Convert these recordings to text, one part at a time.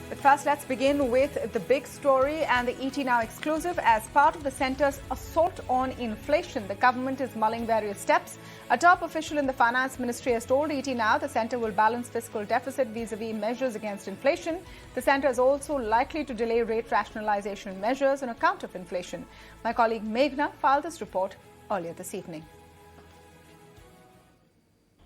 But first, let's begin with the big story and the ET Now exclusive. As part of the centre's assault on inflation, the government is mulling various steps. A top official in the Finance Ministry has told ET Now the centre will balance fiscal deficit vis-a-vis measures against inflation. The centre is also likely to delay rate rationalisation measures on account of inflation. My colleague Meghna filed this report earlier this evening.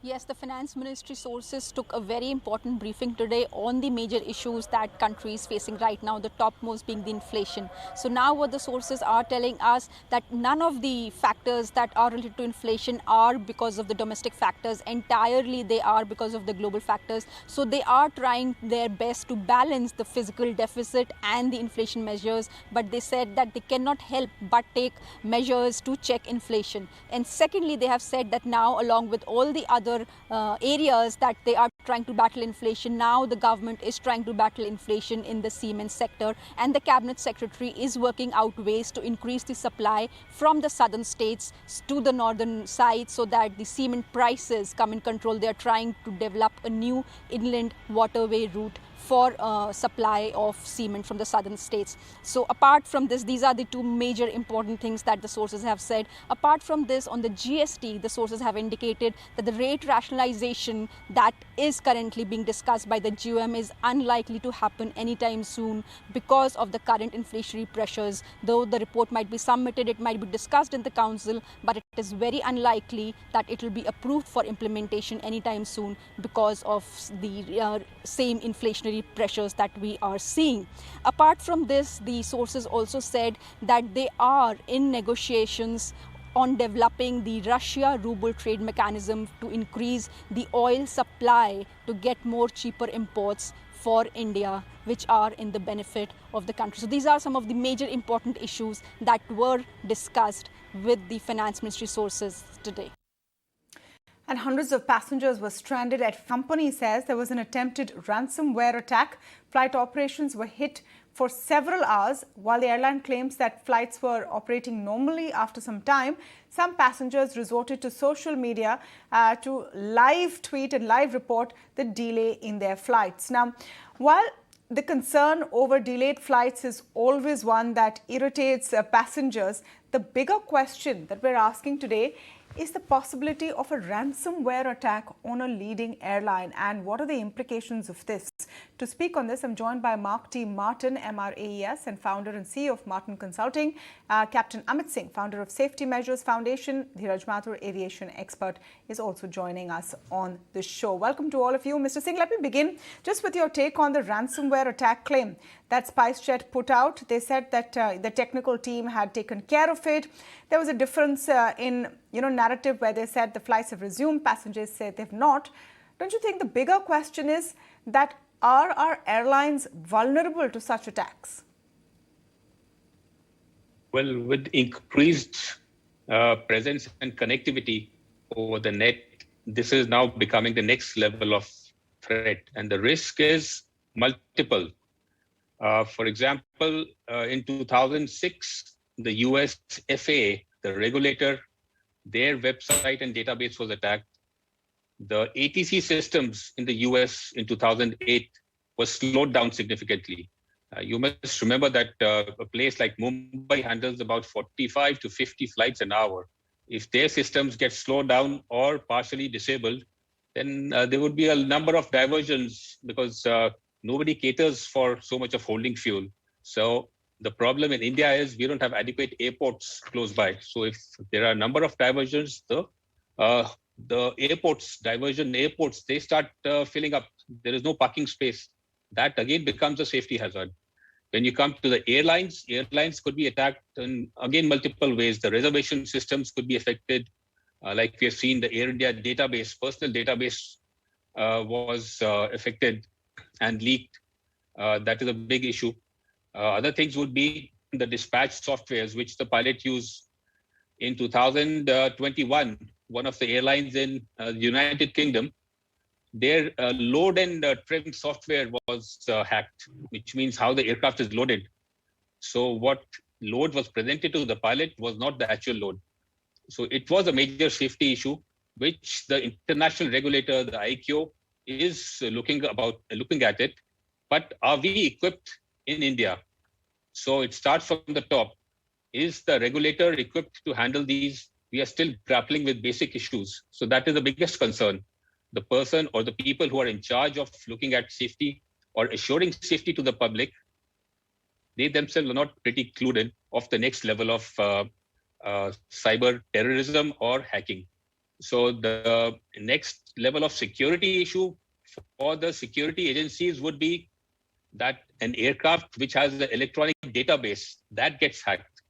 Yes, the Finance Ministry sources took a very important briefing today on the major issues that country is facing right now, the topmost being the inflation. So now what the sources are telling us that none of the factors that are related to inflation are because of the domestic factors. Entirely they are because of the global factors. So they are trying their best to balance the fiscal deficit and the inflation measures. But they said that they cannot help but take measures to check inflation. And secondly, they have said that now, along with all the other areas that they are trying to battle inflation, now the government is trying to battle inflation in the cement sector, and the cabinet secretary is working out ways to increase the supply from the southern states to the northern side so that the cement prices come in control. They are trying to develop a new inland waterway route for supply of cement from the southern states. So apart from this, these are the two major important things that the sources have said. Apart from this, on the GST, the sources have indicated that the rate rationalization that is currently being discussed by the GOM is unlikely to happen anytime soon because of the current inflationary pressures. Though the report might be submitted, it might be discussed in the council, but it is very unlikely that it will be approved for implementation anytime soon because of the same inflationary pressures that we are seeing. Apart from this, the sources also said that they are in negotiations on developing the Russia-ruble trade mechanism to increase the oil supply to get more cheaper imports for India, which are in the benefit of the country. So these are some of the major important issues that were discussed with the Finance Ministry sources today. And hundreds of passengers were stranded at company says there was an attempted ransomware attack. Flight operations were hit for several hours while the airline claims that flights were operating normally after some time. Some passengers resorted to social media to live tweet and live report the delay in their flights. Now, while the concern over delayed flights is always one that irritates passengers, the bigger question that we're asking today is the possibility of a ransomware attack on a leading airline, and what are the implications of this? To speak on this, I'm joined by Mark T. Martin, MRAES, and founder and CEO of Martin Consulting, Captain Amit Singh, founder of Safety Measures Foundation. Dhiraj Mathur, aviation expert, is also joining us on the show. Welcome to all of you. Mr. Singh, let me begin just with your take on the ransomware attack claim that Spicejet put out. They said that the technical team had taken care of it. There was a difference in narrative where they said the flights have resumed, passengers said they've not. Don't you think the bigger question is that are our airlines vulnerable to such attacks? Well, with increased presence and connectivity over the net, this is now becoming the next level of threat, and the risk is multiple. For example, in 2006, the US FAA, the regulator, their website and database was attacked. The ATC systems in the US in 2008 was slowed down significantly. You must remember that a place like Mumbai handles about 45 to 50 flights an hour. If their systems get slowed down or partially disabled, then there would be a number of diversions because nobody caters for so much of holding fuel. So the problem in India is we don't have adequate airports close by. So if there are a number of diversions, the diversion airports, they start filling up. There is no parking space. That again becomes a safety hazard. When you come to the airlines could be attacked in, again, multiple ways. The reservation systems could be affected. Like we have seen, the Air India database, personal database was affected and leaked. That is a big issue. Other things would be the dispatch softwares, which the pilot used in 2021. One of the airlines in the United Kingdom, their load and trim software was hacked, which means how the aircraft is loaded. So what load was presented to the pilot was not the actual load. So it was a major safety issue, which the international regulator, the ICAO, is looking at it. But are we equipped in India? So it starts from the top. Is the regulator equipped to handle these? We are still grappling with basic issues. So that is the biggest concern. The person or the people who are in charge of looking at safety or assuring safety to the public, they themselves are not pretty clued in of the next level of cyber terrorism or hacking. So the next level of security issue for the security agencies would be that an aircraft which has the electronic database that gets hacked.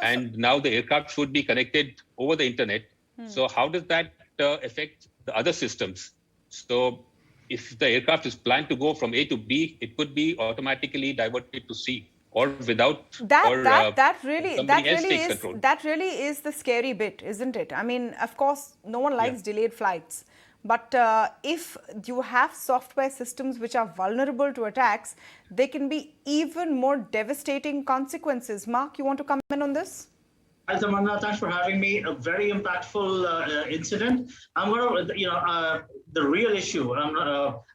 And now the aircraft should be connected over the internet. So how does that affect the other systems? So if the aircraft is planned to go from A to B, it could be automatically diverted to C or without that really is the scary bit, isn't it? I mean, of course, no one likes delayed flights. But if you have software systems which are vulnerable to attacks, they can be even more devastating consequences. Mark, you want to comment on this? Hi, Tamanna. Thanks for having me. A very impactful incident. I'm going to, the real issue,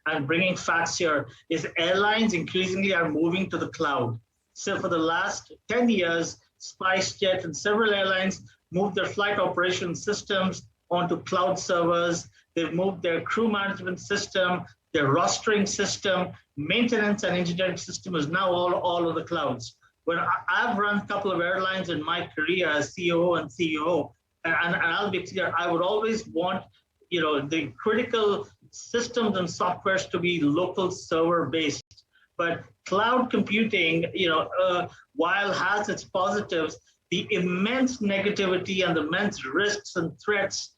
I'm bringing facts here, is airlines increasingly are moving to the cloud. So for the last 10 years, Spicejet and several airlines moved their flight operation systems onto cloud servers. They've moved their crew management system, their rostering system, maintenance and engineering system is now all on the clouds. When I've run a couple of airlines in my career as COO and CEO, and I'll be clear, I would always want, the critical systems and softwares to be local server based. But cloud computing, while has its positives, the immense negativity and the immense risks and threats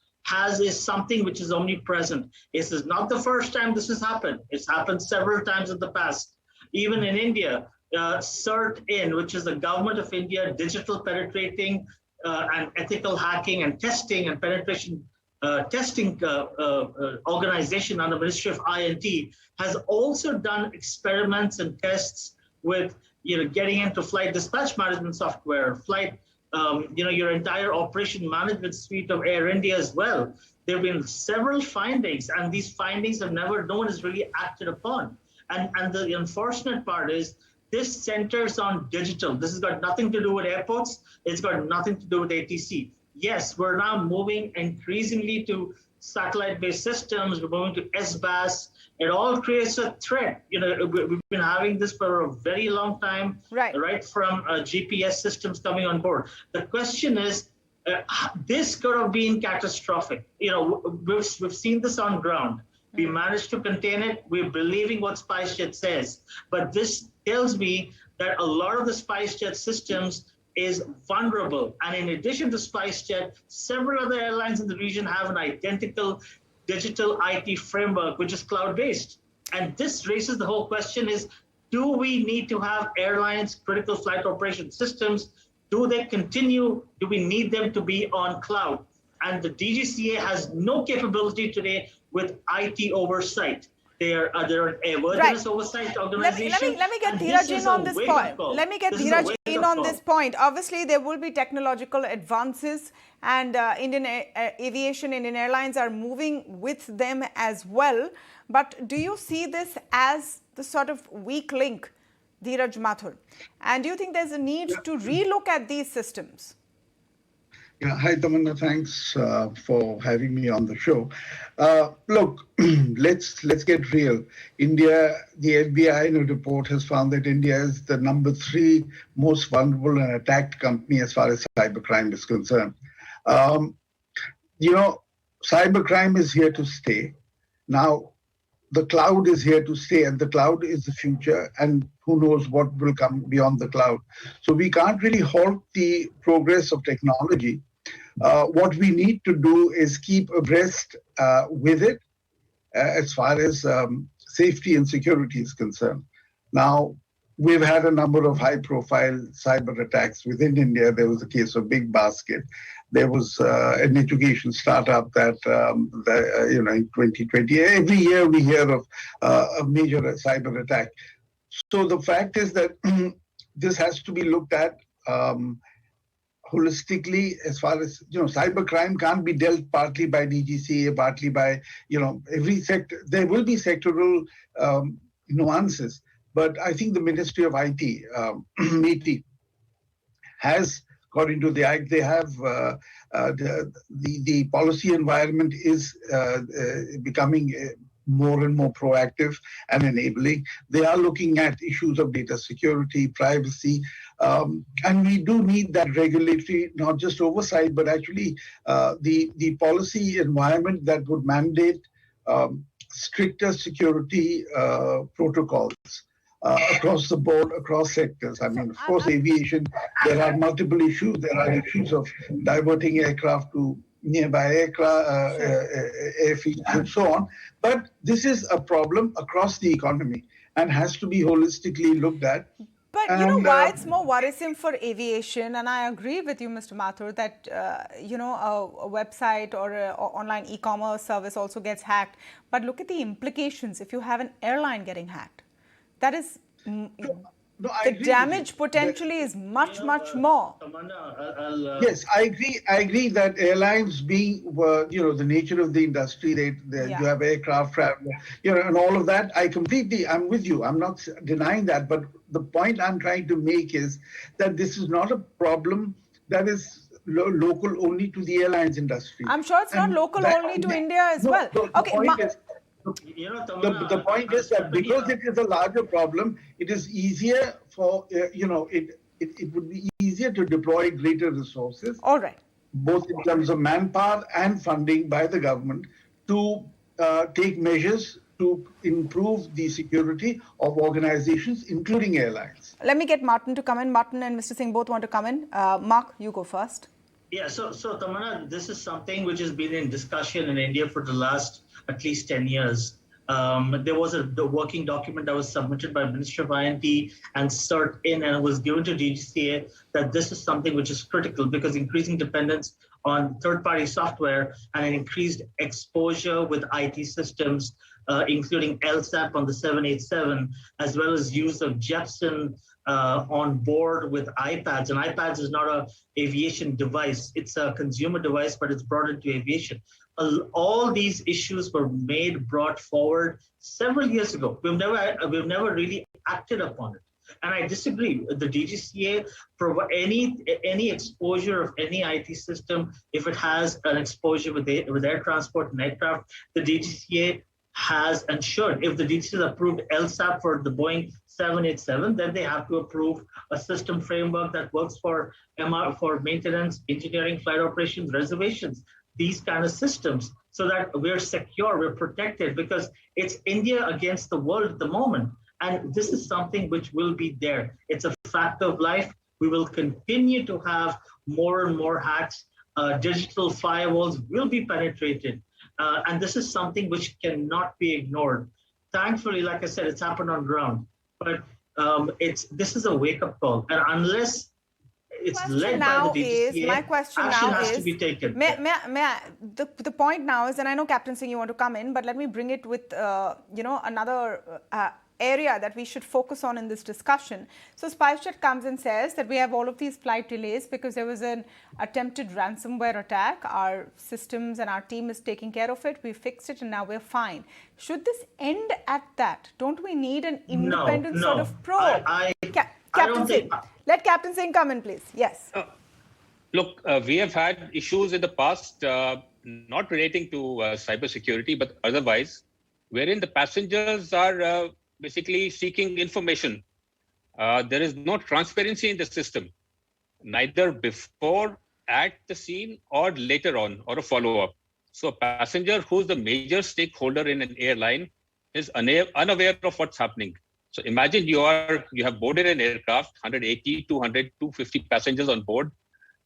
is something which is omnipresent. This is not the first time this has happened. It's happened several times in the past. Even in India, CERT-in, which is the Government of India Digital Penetrating and Ethical Hacking and Testing and Penetration Testing Organization under Ministry of INT, has also done experiments and tests with getting into flight dispatch management software, flight your entire operation management suite of Air India as well. There have been several findings, and these findings have never known is really acted upon. And the unfortunate part is this centers on digital. This has got nothing to do with airports. It's got nothing to do with ATC. Yes, we're now moving increasingly to satellite-based systems. We're moving to SBAS. It all creates a threat. We've been having this for a very long time, right from GPS systems coming on board. The question is, this could have been catastrophic. We've seen this on ground. We managed to contain it. We're believing what Spicejet says. But this tells me that a lot of the Spicejet systems is vulnerable. And in addition to Spicejet, several other airlines in the region have an identical digital IT framework, which is cloud-based. And this raises the whole question is, do we need to have airlines, critical flight operation systems? Do we need them to be on cloud? And the DGCA has no capability today with IT oversight. They're an airworthiness oversight organization. Let me get Dhiraj in on this point. Let me get Dhiraj in on this point. Obviously, there will be technological advances, and Indian Aviation, Indian Airlines are moving with them as well. But do you see this as the sort of weak link, Dhiraj Mathur? And do you think there's a need to relook at these systems? Yeah, hi, Tamanna. Thanks for having me on the show. Look, let's get real. India, the FBI in a report has found that India is the number 3 most vulnerable and attacked company as far as cybercrime is concerned. Cybercrime is here to stay. Now, the cloud is here to stay, and the cloud is the future, and who knows what will come beyond the cloud. So we can't really halt the progress of technology. What we need to do is keep abreast with it as far as safety and security is concerned. Now, we've had a number of high-profile cyber attacks within India. There was a case of Big Basket. There was an education startup that, in 2020, every year we hear of a major cyber attack. So the fact is that this has to be looked at holistically as far as, cybercrime can't be dealt partly by DGCA, partly by, every sector. There will be sectoral nuances. But I think the Ministry of IT, MeitY, has got into the act. They have the policy environment is becoming more and more proactive and enabling. They are looking at issues of data security, privacy, and we do need that regulatory, not just oversight, but actually the policy environment that would mandate stricter security protocols across the board, across sectors. I mean, of course, aviation, there are multiple issues. There are issues of diverting aircraft to nearby airfields and so on. But this is a problem across the economy and has to be holistically looked at. But you know why it's more worrisome for aviation, and I agree with you, Mr. Mathur, that you know, a website or an online e-commerce service also gets hacked. But look at the implications if you have an airline getting hacked. That is, the damage potentially is much more. Yes, I agree. I agree that airlines being, you know, the nature of the industry, you have aircraft travel, you know, and all of that. I'm with you. I'm not denying that. But the point I'm trying to make is that this is not a problem that is local only to the airlines industry. I'm sure it's not local only to India as well. Okay. The point is that because it is a larger problem, it is easier for, you know, it would be easier to deploy greater resources. All right. Both in terms of manpower and funding by the government to take measures to improve the security of organizations, including airlines. Let me get Martin to come in. Martin and Mr. Singh both want to come in. Mark, you go first. Yeah, so Tamanna, this is something which has been in discussion in India for the last at least 10 years. There was the working document that was submitted by Ministry of INT and CERT in, and it was given to DGCA that this is something which is critical because increasing dependence on third-party software and an increased exposure with IT systems, including LSAP on the 787, as well as use of Jepson on board with iPads. And iPads is not an aviation device. It's a consumer device, but it's brought into aviation. All these issues were brought forward several years ago. We've never really acted upon it. And I disagree. The DGCA, any exposure of any IT system, if it has an exposure with air transport and aircraft, the DGCA has and should. If the DGCA has approved LSAP for the Boeing 787, then they have to approve a system framework that works for maintenance, engineering, flight operations, reservations, these kind of systems, so that we're secure, we're protected, because it's India against the world at the moment. And this is something which will be there. It's a fact of life. We will continue to have more and more hacks. Digital firewalls will be penetrated. And this is something which cannot be ignored. Thankfully, like I said, it's happened on ground. But this is a wake-up call. And unless it's led by the DGCA, my question action now has is, to be taken. The point now is, and I know Captain Singh, you want to come in, but let me bring it with you know, another area that we should focus on in this discussion. So Spicejet comes and says that we have all of these flight delays because there was an attempted ransomware attack. Our systems and our team is taking care of it. We fixed it and now we're fine. Should this end at that? Don't we need an independent sort of probe? Captain Singh, let Captain Singh come in, please. Yes. Look, we have had issues in the past, not relating to cybersecurity, but otherwise, wherein the passengers are basically seeking information. There is no transparency in the system, neither before, at the scene, or later on, or a follow-up. So a passenger who's the major stakeholder in an airline is unaware of what's happening. So imagine you have boarded an aircraft, 180, 200, 250 passengers on board.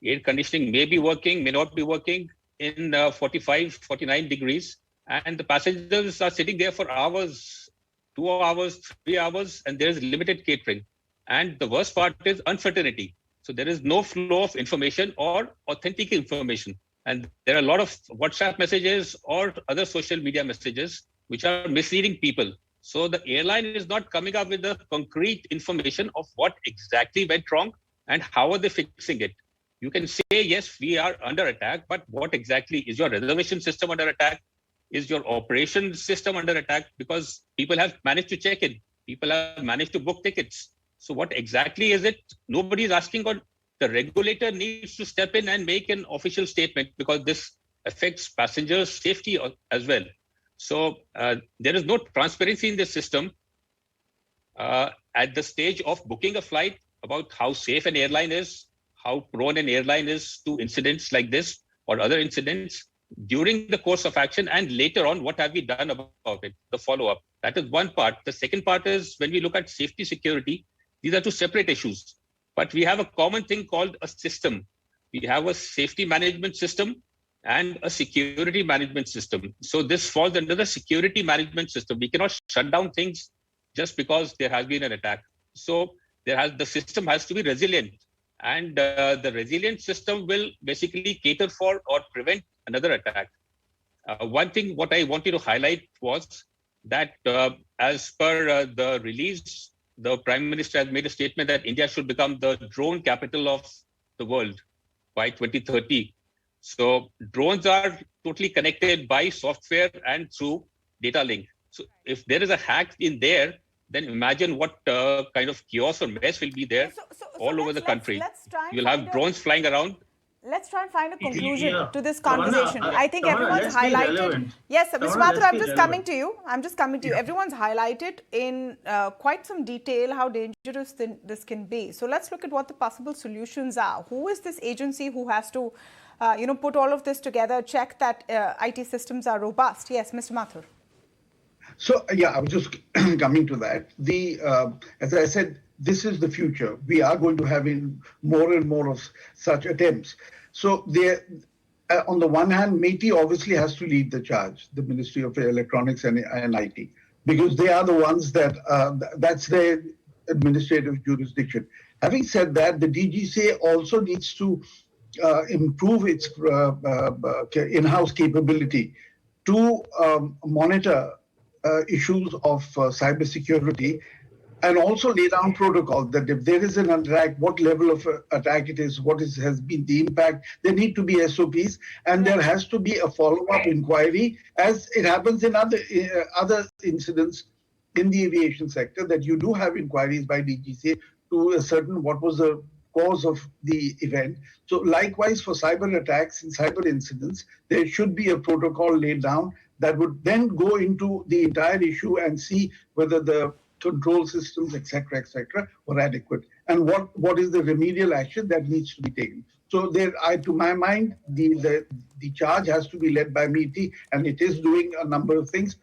Air conditioning may be working, may not be working in 45, 49 degrees. And the passengers are sitting there for hours, 2 hours, 3 hours, and there is limited catering. And the worst part is uncertainty. So there is no flow of information or authentic information. And there are a lot of WhatsApp messages or other social media messages which are misleading people. So the airline is not coming up with the concrete information of what exactly went wrong and how are they fixing it. You can say, yes, we are under attack, but what exactly is your reservation system under attack? Is your operation system under attack? Because people have managed to check in. People have managed to book tickets. So what exactly is it? Nobody is asking, or the regulator needs to step in and make an official statement, because this affects passengers' safety as well. So there is no transparency in the system at the stage of booking a flight about how safe an airline is, how prone an airline is to incidents like this or other incidents during the course of action, and later on, what have we done about it, the follow-up. That is one part. The second part is when we look at safety security, these are two separate issues. But we have a common thing called a system. We have a safety management system and a security management system. So this falls under the security management system. We cannot shut down things just because there has been an attack. So the system has to be resilient. And the resilient system will basically cater for or prevent another attack. One thing what I wanted to highlight was that as per the release, the Prime Minister has made a statement that India should become the drone capital of the world by 2030. So drones are totally connected by software and through data link. So if there is a hack in there, then imagine what kind of chaos or mess will be there all over the country. You'll have drones flying around. Let's try and find a conclusion to this conversation. I think everyone's highlighted. Yes, Mr. Mathur, I'm just coming to you. Everyone's highlighted in quite some detail how dangerous this can be. So let's look at what the possible solutions are. Who is this agency who has to, put all of this together, check that IT systems are robust? Yes, Mr. Mathur. So, yeah, I was just coming to that. As I said, this is the future. We are going to have more and more of such attempts. So on the one hand, MeitY obviously has to lead the charge, the Ministry of Electronics and IT, because they are the ones that's their administrative jurisdiction. Having said that, the DGCA also needs to improve its in-house capability to monitor issues of cybersecurity, and also lay down protocol that if there is an attack, what level of attack it is, has been the impact. There need to be SOPs, and there has to be a follow-up inquiry, as it happens in other incidents in the aviation sector, that you do have inquiries by DGCA to ascertain what was the cause of the event. So likewise for cyber attacks and cyber incidents, there should be a protocol laid down that would then go into the entire issue and see whether the control systems, etc., were adequate, and what is the remedial action that needs to be taken. So to my mind, the charge has to be led by MeitY, and it is doing a number of things.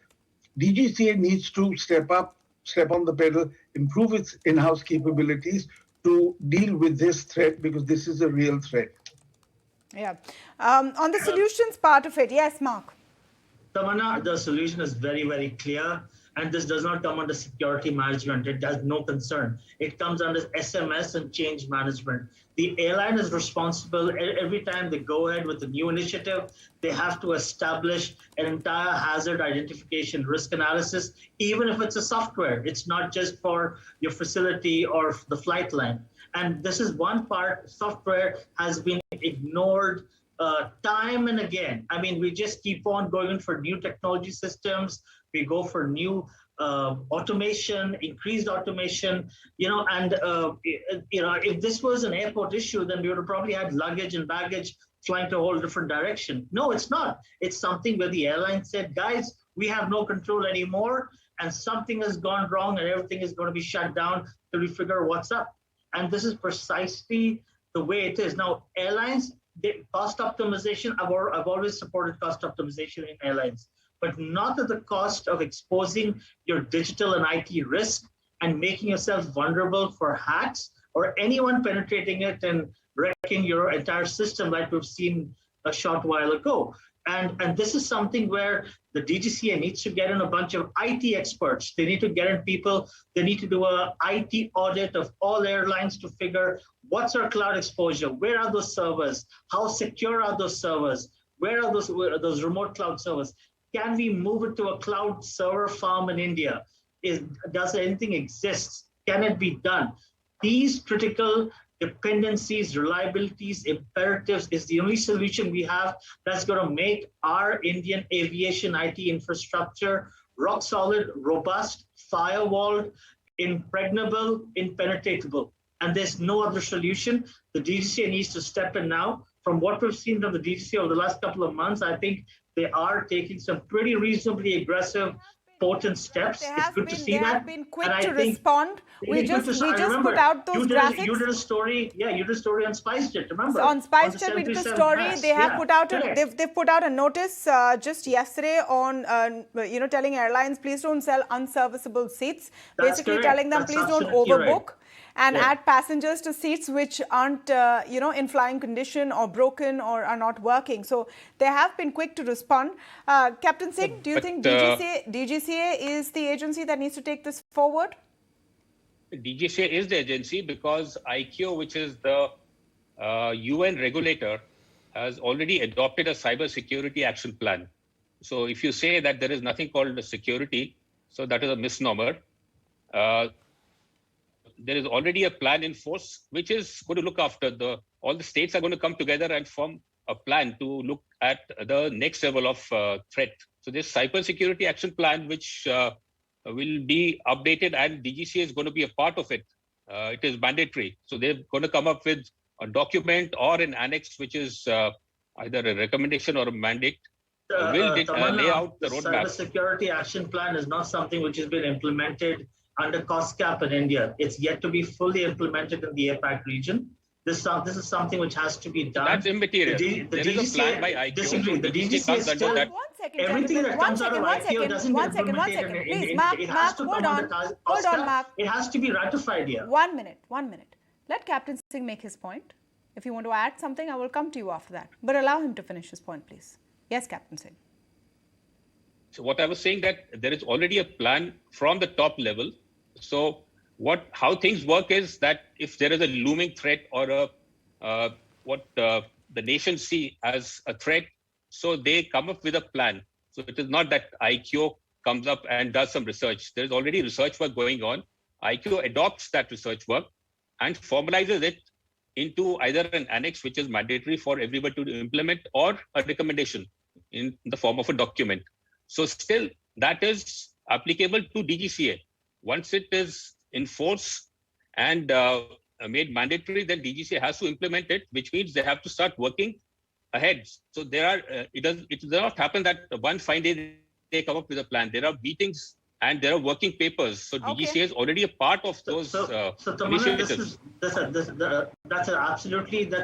DGCA needs to step on the pedal, improve its in-house capabilities to deal with this threat, because this is a real threat. Yeah. On the solutions part of it, yes, Mark. Tamanna, the solution is very, very clear. And this does not come under security management. It has no concern. It comes under SMS and change management. The airline is responsible. Every time they go ahead with a new initiative, they have to establish an entire hazard identification risk analysis, even if it's a software. It's not just for your facility or the flight line. And this is one part. Software has been ignored time and again. I mean, we just keep on going for new technology systems. We go for new automation, increased automation, and if this was an airport issue, then we would have probably had luggage and baggage flying to a whole different direction. No, it's not. It's something where the airline said, guys, we have no control anymore, and something has gone wrong and everything is going to be shut down till we figure what's up. And this is precisely the way it is. Now, airlines, cost optimization, I've always supported cost optimization in airlines, but not at the cost of exposing your digital and IT risk and making yourself vulnerable for hacks or anyone penetrating it and wrecking your entire system like we've seen a short while ago. And this is something where the DGCA needs to get in a bunch of IT experts. They need to get in people. They need to do a IT audit of all airlines to figure what's our cloud exposure? Where are those servers? How secure are those servers? Where are those remote cloud servers? Can we move it to a cloud server farm in India? Does anything exist? Can it be done? These critical dependencies, reliabilities, imperatives is the only solution we have that's going to make our Indian aviation IT infrastructure rock solid, robust, firewalled, impregnable, impenetrable. And there's no other solution. The DGCA needs to step in now. From what we've seen from the DGCA over the last couple of months, I think they are taking some pretty reasonably aggressive, potent steps. It's good to see that. They have been quick to respond. We just put out those graphics. You did a story, you did a story on Spicejet, remember? So on Spicejet, we did a story. They have put out they've put out a notice just yesterday on telling airlines, please don't sell unserviceable seats. Basically telling them, please don't overbook. And add passengers to seats which aren't, in flying condition or broken or are not working. So they have been quick to respond. Captain Singh, do you think DGCA is the agency that needs to take this forward? DGCA is the agency because ICAO, which is the UN regulator, has already adopted a cyber security action plan. So if you say that there is nothing called security, so that is a misnomer. There is already a plan in force, which is going to look after all the states are going to come together and form a plan to look at the next level of threat. So this cyber security action plan, which will be updated, and DGCA is going to be a part of it. It is mandatory. So they're going to come up with a document or an annex, which is either a recommendation or a mandate. Will lay out the roadmap. Cyber security action plan is not something which has been implemented under cost cap in India. It's yet to be fully implemented in the APAC region. This is something which has to be done. That's immaterial. The DGCA, by ICAO. Disagree. The DGCA is still... Everything that comes out of ICAO doesn't get implemented. Please, Mark, hold on, Mark. It has to be ratified here. 1 minute. Let Captain Singh make his point. If you want to add something, I will come to you after that. But allow him to finish his point, please. Yes, Captain Singh. So what I was saying that there is already a plan from the top level. So how things work is that if there is a looming threat or what the nation see as a threat, so they come up with a plan. So it is not that ICAO comes up and does some research. There is already research work going on. ICAO adopts that research work and formalizes it into either an annex, which is mandatory for everybody to implement, or a recommendation in the form of a document. So still, that is applicable to DGCA. Once it is in force and made mandatory, then DGCA has to implement it, which means they have to start working ahead. So it does not happen that one fine day they come up with a plan. There are meetings and there are working papers. So DGCA is already a part of those initiatives. That's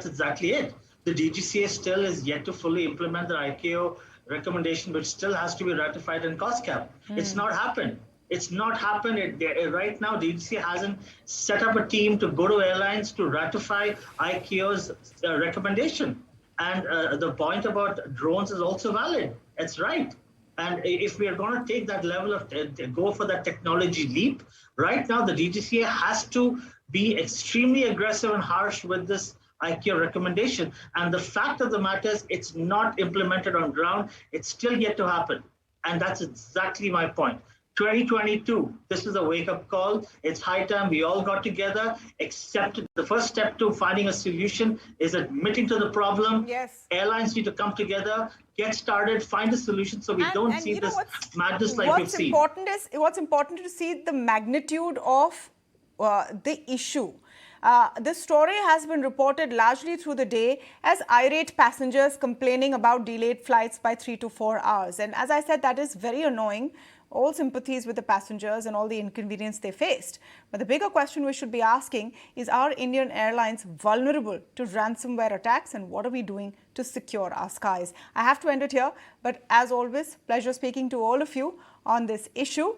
exactly it. The DGCA still is yet to fully implement the ICAO recommendation, which still has to be ratified in cost cap. It's not happened. Right now, DGCA hasn't set up a team to go to airlines to ratify ICAO's recommendation. And the point about drones is also valid. It's right. And if we are going to take that level of go for that technology leap, right now the DGCA has to be extremely aggressive and harsh with this ICAO recommendation. And the fact of the matter is it's not implemented on ground. It's still yet to happen. And that's exactly my point. 2022, this is a wake-up call. It's high time we all got together, accepted. The first step to finding a solution is admitting to the problem. Yes. Airlines need to come together, get started, find a solution so we don't see this madness like we've seen. What's important to see the magnitude of the issue. This story has been reported largely through the day as irate passengers complaining about delayed flights by 3 to 4 hours. And as I said, that is very annoying. All sympathies with the passengers and all the inconvenience they faced. But the bigger question we should be asking is, are Indian airlines vulnerable to ransomware attacks, and what are we doing to secure our skies? I have to end it here, but as always, pleasure speaking to all of you on this issue.